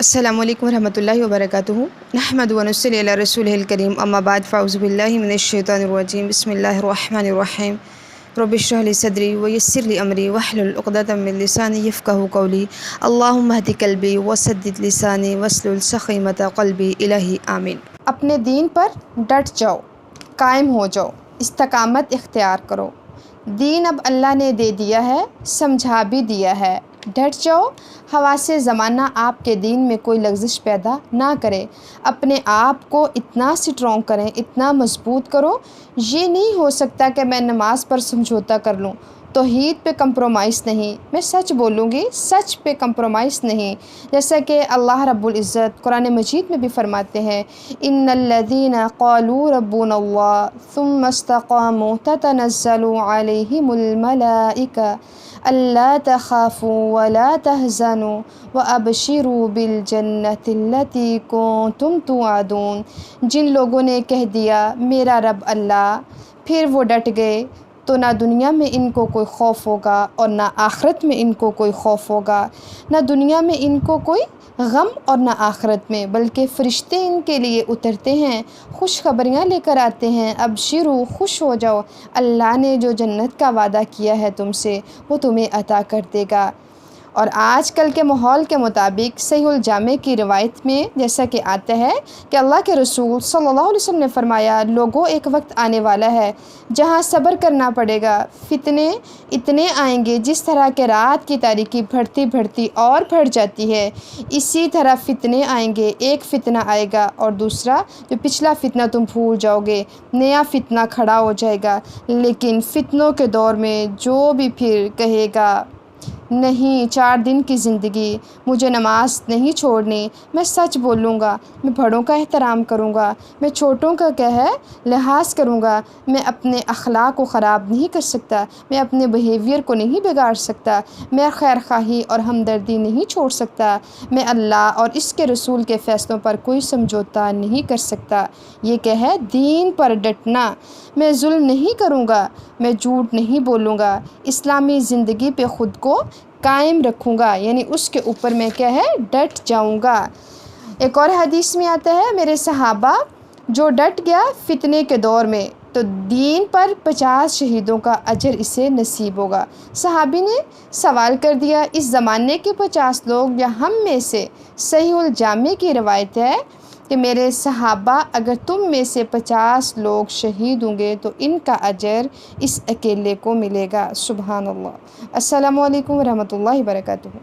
السلام علیکم ورحمۃ اللہ وبرکاتہ۔ نحمد و نصلی علی رسولہ الکریم، اما بعد فاعوذ باللہ من الشیطان الرجیم، بسم اللہ الرحمن الرحیم۔ رب اشرح لی صدری ویسر لی امری واحلل عقدۃ من لسانی یفقہوا قولی۔ اللہم اہد قلبی وسدد لسانی واسلل سخیمۃ قلبی، الہی آمین۔ اپنے دین پر ڈٹ جاؤ، قائم ہو جاؤ، استقامت اختیار کرو۔ دین اب اللہ نے دے دیا ہے، سمجھا بھی دیا ہے، ڈٹ جاؤ۔ حواس زمانہ آپ کے دین میں کوئی لغزش پیدا نہ کرے۔ اپنے آپ کو اتنا سٹرونگ کریں، اتنا مضبوط کرو۔ یہ نہیں ہو سکتا کہ میں نماز پر سمجھوتا کر لوں، توحید پہ کمپرومائز نہیں، میں سچ بولوں گی، سچ پہ کمپرومائز نہیں۔ جیسا کہ اللہ رب العزت قرآن مجید میں بھی فرماتے ہیں، ان الذین قالوا ربنا اللہ ثم استقاموا تتنزل علیہم الملائکہ الا تخافوا ولا تحزنوا وابشروا بالجنۃ التی کنتم توعدون۔ جن لوگوں نے کہہ دیا میرا رب اللہ، پھر وہ ڈٹ گئے، تو نہ دنیا میں ان کو کوئی خوف ہوگا اور نہ آخرت میں ان کو کوئی خوف ہوگا۔ نہ دنیا میں ان کو کوئی غم اور نہ آخرت میں، بلکہ فرشتے ان کے لیے اترتے ہیں، خوشخبریاں لے کر آتے ہیں۔ ابشروا، خوش ہو جاؤ، اللہ نے جو جنت کا وعدہ کیا ہے تم سے وہ تمہیں عطا کر دے گا۔ اور آج کل کے ماحول کے مطابق صحیح الجامع کی روایت میں جیسا کہ آتا ہے کہ اللہ کے رسول صلی اللہ علیہ وسلم نے فرمایا، لوگوں ایک وقت آنے والا ہے جہاں صبر کرنا پڑے گا، فتنے اتنے آئیں گے جس طرح کہ رات کی تاریکی بڑھتی بڑھتی اور بڑھ جاتی ہے، اسی طرح فتنے آئیں گے۔ ایک فتنہ آئے گا اور دوسرا جو پچھلا فتنہ تم بھول جاؤ گے، نیا فتنہ کھڑا ہو جائے گا۔ لیکن فتنوں کے دور میں جو بھی پھر کہے گا نہیں 4 دن کی زندگی، مجھے نماز نہیں چھوڑنی، میں سچ بولوں گا، میں بڑوں کا احترام کروں گا، میں چھوٹوں کا کیا ہے لحاظ کروں گا، میں اپنے اخلاق کو خراب نہیں کر سکتا، میں اپنے بیہیویئر کو نہیں بگاڑ سکتا، میں خیر خواہی اور ہمدردی نہیں چھوڑ سکتا، میں اللہ اور اس کے رسول کے فیصلوں پر کوئی سمجھوتا نہیں کر سکتا۔ یہ کیا ہے دین پر ڈٹنا۔ میں ظلم نہیں کروں گا، میں جھوٹ نہیں بولوں گا، اسلامی زندگی پہ خود کو قائم رکھوں گا، یعنی اس کے اوپر میں کیا ہے ڈٹ جاؤں گا۔ ایک اور حدیث میں آتا ہے، میرے صحابہ جو ڈٹ گیا فتنے کے دور میں تو دین پر 50 شہیدوں کا اجر اسے نصیب ہوگا۔ صحابی نے سوال کر دیا، اس زمانے کے 50 لوگ یا ہم میں سے؟ صحیح الجامع کی روایت ہے کہ میرے صحابہ اگر تم میں سے 50 لوگ شہید ہوں گے تو ان کا اجر اس اکیلے کو ملے گا۔ سبحان اللہ۔ السلام علیکم ورحمۃ اللہ وبرکاتہ۔